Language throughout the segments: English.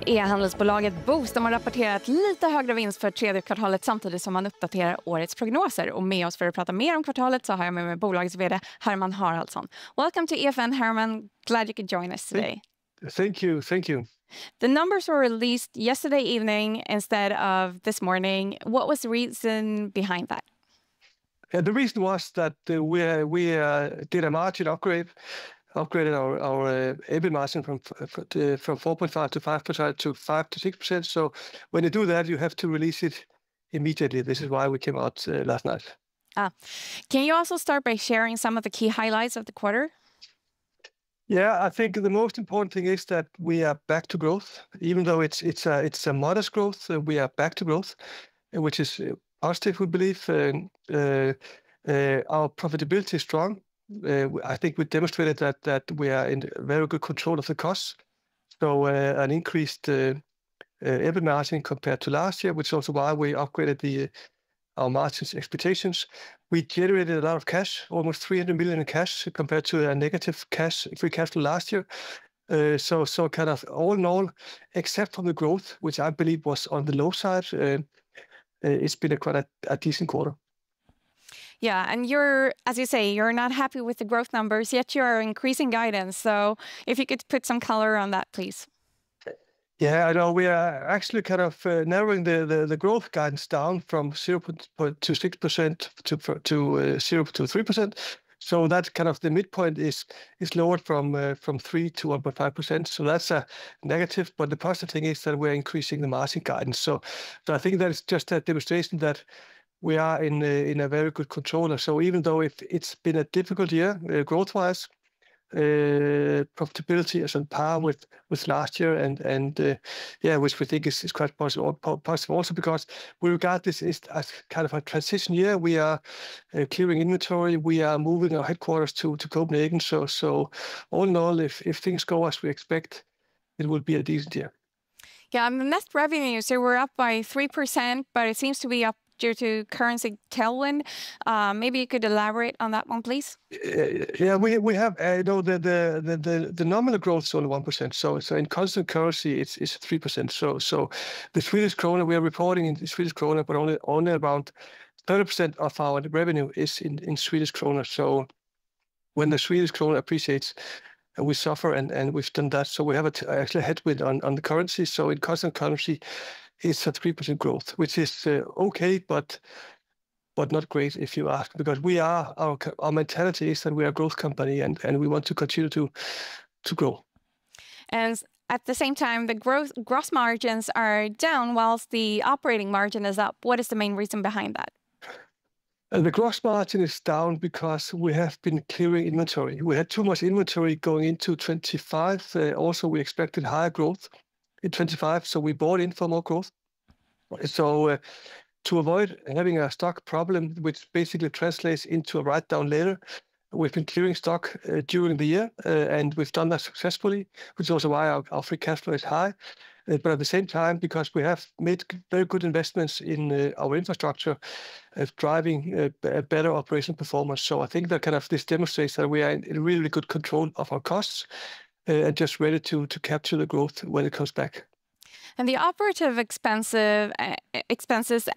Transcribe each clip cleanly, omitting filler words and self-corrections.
E-handelsbolaget Boozt har rapporterat lite högre vinst för tredje kvartalet samtidigt som man uppdaterar årets prognoser. Och med oss för att prata mer om kvartalet så har jag med mig bolagets vd Hermann Haraldsson. Welcome to EFN, Hermann. Glad you could join us today. Thank you. The numbers were released yesterday evening instead of this morning. What was the reason behind that? The reason was that we did a margin upgraded our EBIT margin from 4.5 to 5% to 5 to 6%. So when you do that, you have to release it immediately. This is why we came out last night. Can you also start by sharing some of the key highlights of the quarter? Yeah, I think the most important thing is that we are back to growth. Even though it's a modest growth, we are back to growth, which is positive, we believe. Our profitability is strong. I think we demonstrated that we are in very good control of the costs. So an increased EBIT margin compared to last year, which is also why we upgraded our margins expectations. We generated a lot of cash, almost 300 million in cash compared to a negative free cash flow last year. So kind of all in all, except from the growth, which I believe was on the low side, it's been quite a decent quarter. Yeah, and as you say, you're not happy with the growth numbers, yet you're increasing guidance. So if you could put some color on that, please. Yeah, I know we are actually kind of narrowing the growth guidance down from 0.6% to 0 to 3%. So that's kind of the midpoint is lowered from 3 to 1.5%. So that's a negative, but the positive thing is that we're increasing the margin guidance. So I think that is just a demonstration that we are in a very good control. So even though it's been a difficult year growth-wise, profitability is on par with last year, and which we think is quite positive also because we regard this as kind of a transition year. We are clearing inventory. We are moving our headquarters to Copenhagen. So all in all, if things go as we expect, it will be a decent year. Yeah, and the net revenue, so we're up by 3%, but it seems to be up due to currency tailwind. Maybe you could elaborate on that one, please. Yeah, we have the nominal growth is only 1%. So in constant currency, it's 3%. So the Swedish krona, we are reporting in Swedish krona, but only around 30% of our revenue is in Swedish krona. So when the Swedish krona appreciates, we suffer, and we've done that. So we have actually a headwind on the currency. So in constant currency, it's a 3% growth, which is okay, but not great if you ask, because our mentality is that we are a growth company, and we want to continue to grow. And at the same time, the gross margins are down whilst the operating margin is up. What is the main reason behind that? The gross margin is down because we have been clearing inventory. We had too much inventory going into 25. Also, we expected higher growth in 25, so we bought in for more growth. So to avoid having a stock problem, which basically translates into a write-down later, we've been clearing stock during the year, and we've done that successfully, which is also why our free cash flow is high. But at the same time, because we have made very good investments in our infrastructure, driving a better operational performance. So I think that kind of this demonstrates that we are in really good control of our costs and just ready to capture the growth when it comes back. And the operative expenses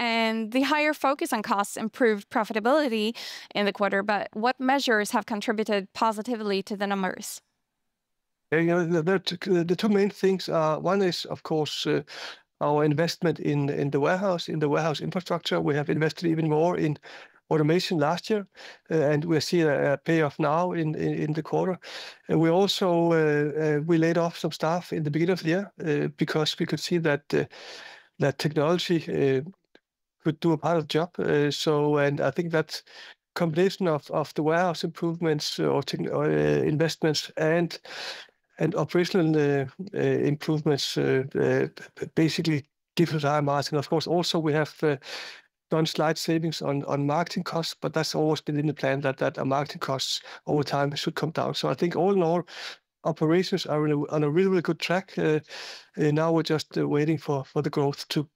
and the higher focus on costs improved profitability in the quarter. But what measures have contributed positively to the numbers? The two main things are, one is, of course, our investment in the warehouse infrastructure. We have invested even more in automation last year, and we see a payoff now in the quarter. And we also we laid off some staff in the beginning of the year because we could see that technology could do a part of the job. And I think that combination of the warehouse improvements or investments and operational improvements basically gives us higher margin. Of course, also we have done slight savings on marketing costs, but that's always been in the plan that our marketing costs over time should come down. So I think all in all, operations are on a really, really good track. Now we're just waiting for the growth to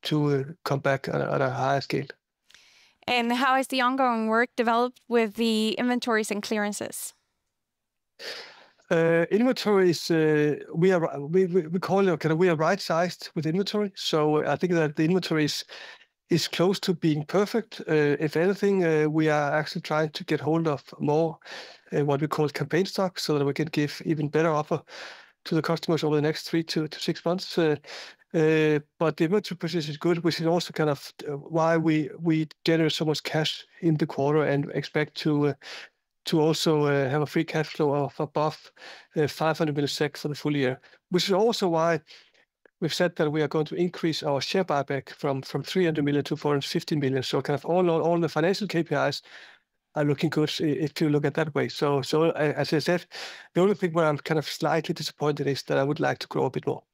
come back at a higher scale. And how has the ongoing work developed with the inventories and clearances? Inventory is we call it kind of we are right sized with inventory. So I think that the inventory is close to being perfect. If anything, we are actually trying to get hold of more what we call campaign stock, so that we can give even better offer to the customers over the next 3 to 6 months. But the inventory position is good, which is also kind of why we generate so much cash in the quarter and expect to also have a free cash flow of above 500 million SEK for the full year, which is also why we've said that we are going to increase our share buyback from 300 million to 450 million. So kind of all the financial KPIs are looking good if you look at that way. So as I said, the only thing where I'm kind of slightly disappointed is that I would like to grow a bit more.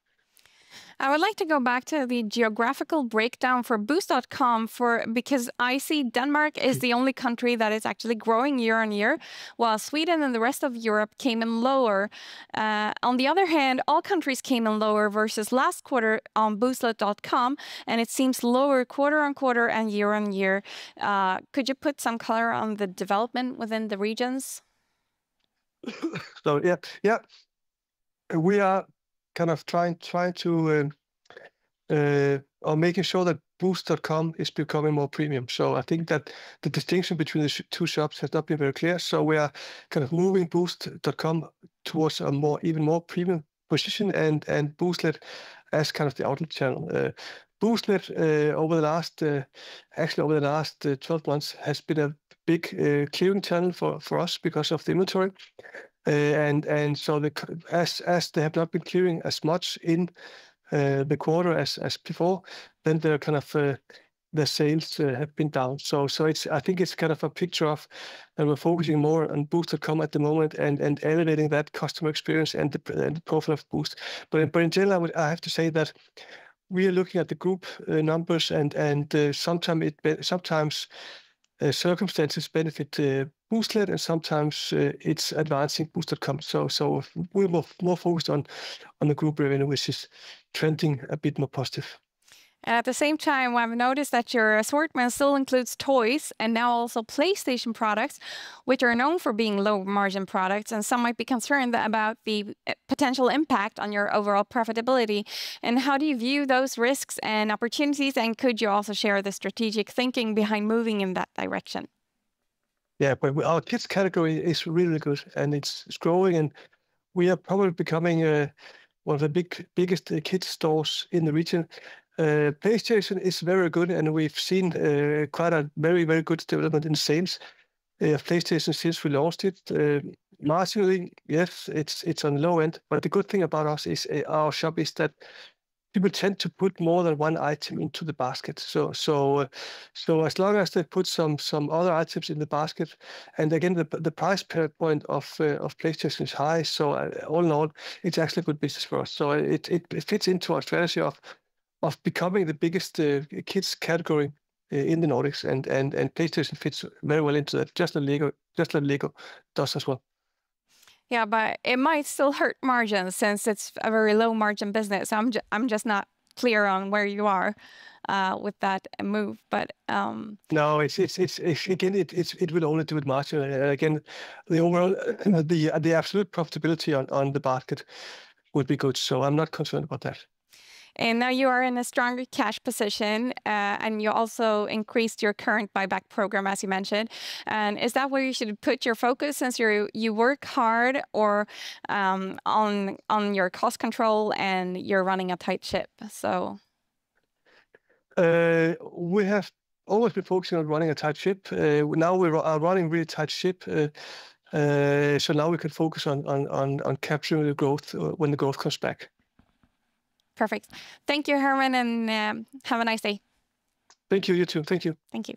I would like to go back to the geographical breakdown for Boozt.com because I see Denmark is the only country that is actually growing year on year, while Sweden and the rest of Europe came in lower. On the other hand, all countries came in lower versus last quarter on Boozt.com, and it seems lower quarter on quarter and year on year. Could you put some color on the development within the regions? So yeah, we are kind of trying to or making sure that Boozt.com is becoming more premium. So I think that the distinction between the two shops has not been very clear. So we are kind of moving Boozt.com towards a even more premium position, and Booztlet as kind of the outlet channel. Booztlet over the last 12 months has been a big clearing channel for us because of the inventory. And so as they have not been clearing as much in the quarter as before, then the kind of the sales have been down. So I think it's kind of a picture of that we're focusing more on Boozt.com at the moment and elevating that customer experience and the profile of Boozt. But in general, I have to say that we are looking at the group numbers and sometimes circumstances benefit Booztlet, and sometimes it's advancing Boozt.com. So we're more focused on the group revenue, which is trending a bit more positive. And at the same time, I've noticed that your assortment still includes toys and now also PlayStation products, which are known for being low-margin products, and some might be concerned about the potential impact on your overall profitability. And how do you view those risks and opportunities, and could you also share the strategic thinking behind moving in that direction? Yeah, but our kids category is really good, and it's growing, and we are probably becoming one of the biggest kids stores in the region. PlayStation is very good, and we've seen quite a very, very good development in sales of PlayStation since we launched it. Marginally, yes, it's on the low end, but the good thing about us is our shop is that people tend to put more than one item into the basket. So as long as they put some other items in the basket, and again the price per point of PlayStation is high. So all in all, it's actually good business for us. So it fits into our strategy of becoming the biggest kids category in the Nordics, and PlayStation fits very well into that, just like Lego does as well. Yeah, but it might still hurt margins since it's a very low margin business. I'm just not clear on where you are with that move. But no, it will only do with margin. Again, the overall the absolute profitability on the basket would be good. So I'm not concerned about that. And now you are in a stronger cash position, and you also increased your current buyback program, as you mentioned. And is that where you should put your focus, since you work hard, or on your cost control and you're running a tight ship? So we have always been focusing on running a tight ship. Now we are running really tight ship. So now we can focus on capturing the growth when the growth comes back. Perfect. Thank you, Hermann, and have a nice day. Thank you. You too. Thank you. Thank you.